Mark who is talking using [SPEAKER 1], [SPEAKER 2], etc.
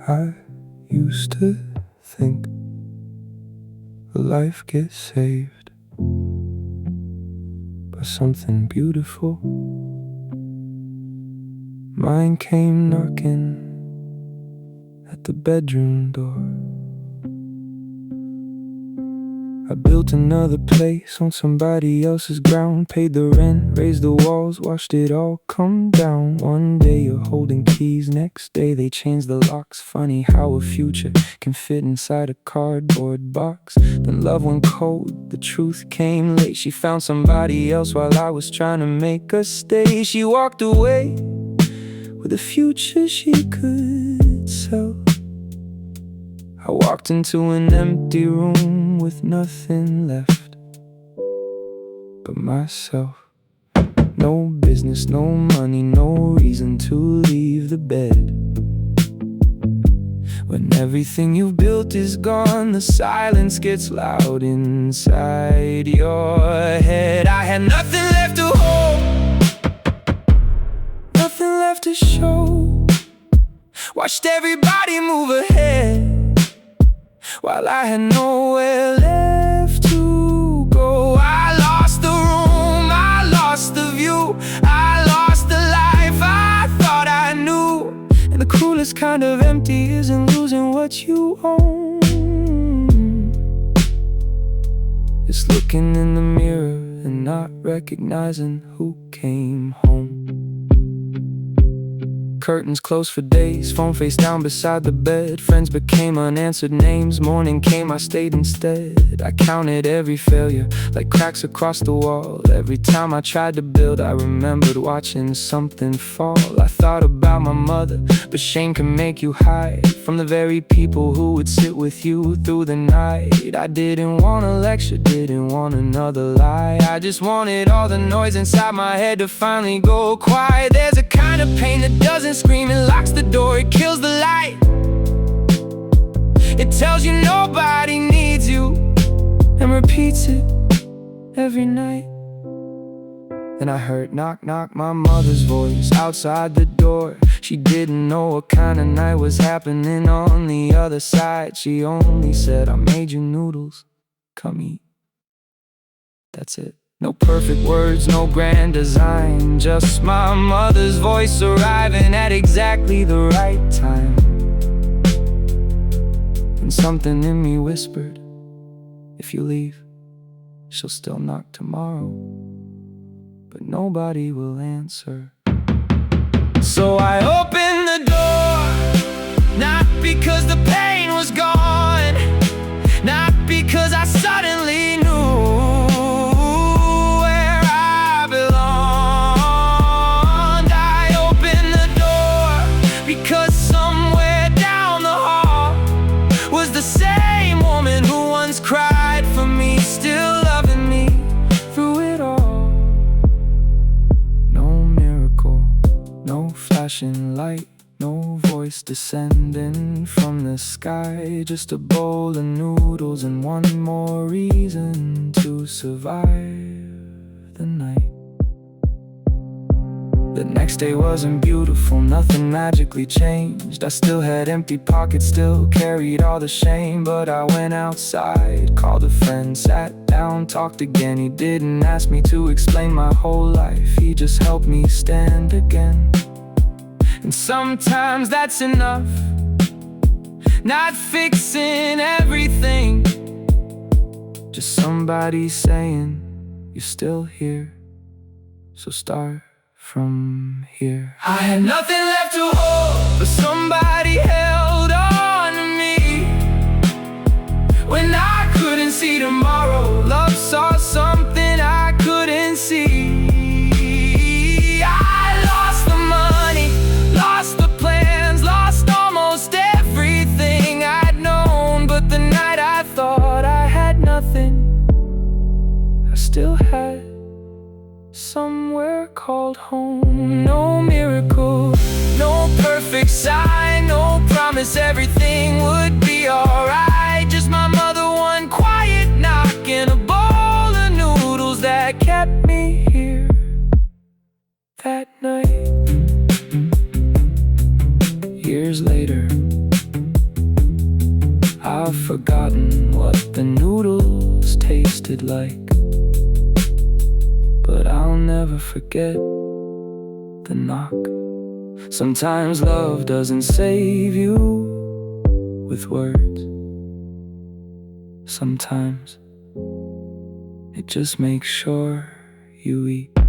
[SPEAKER 1] I used to think life gets saved by something beautiful. Mine came knocking at the bedroom door. I built another place on somebody else's ground, paid the rent, raised the walls, watched it all come down. One day you're holding keys, next day they change the locks. Funny how a future can fit inside a cardboard box. Then love went cold, the truth came late. She found somebody else while I was trying to make her stay. She walked away with a future she could sell. I walked into an empty room with nothing left but myself. No business, no money, no reason to leave the bed. When everything you've built is gone, the silence gets loud inside your head. I had nothing left to hold, nothing left to show. Watched everybody move ahead while I had nowhere left to go. I lost the room, I lost the view, I lost the life I thought I knew. And the cruelest kind of empty isn't losing what you own. It's looking in the mirror and not recognizing who came home. Curtains closed for days, phone face down beside the bed. Friends became unanswered names, morning came, I stayed instead. I counted every failure like cracks across the wall. Every time I tried to build, I remembered watching something fall. I thought about my mother, but shame can make you hide from the very people who would sit with you through the night. I didn't want a lecture, didn't want another lie. I just wanted all the noise inside my head to finally go quiet. There's a kind of pain that doesn't scream, it locks the door, it kills the light. It tells you nobody needs you and repeats it every night. Then I heard knock knock, my mother's voice outside the door. She didn't know what kind of night was happening on the other side. She only said, I made you noodles, come eat. That's it. No perfect words, no grand design, just my mother's voice arriving at exactly the right time. And something in me whispered, if you leave, she'll still knock tomorrow, but nobody will answer. So I opened the door, not because the pain was gone, not because I suddenly knew because somewhere down the hall was the same woman who once cried for me, still loving me through it all. No miracle, no flashing light, no voice descending from the sky. Just a bowl of noodles and one more reason to survive the night. The next day wasn't beautiful, nothing magically changed. I still had empty pockets, still carried all the shame. But I went outside, called a friend, sat down, talked again. He didn't ask me to explain my whole life, he just helped me stand again. And sometimes that's enough, not fixing everything, just somebody saying, you're still here, so start from here. I had nothing left to hold, but somebody held on to me. When I couldn't see tomorrow, love saw something I couldn't see. I lost the money, lost the plans, lost almost everything I'd known. But the night I thought I had nothing, I still had somewhere called home. No miracle, no perfect sign, no promise everything would be alright. Just my mother, one quiet knock, and a bowl of noodles that kept me here that night. Years later, I've forgotten what the noodles tasted like, but I'll never forget the knock. Sometimes love doesn't save you with words. Sometimes it just makes sure you eat.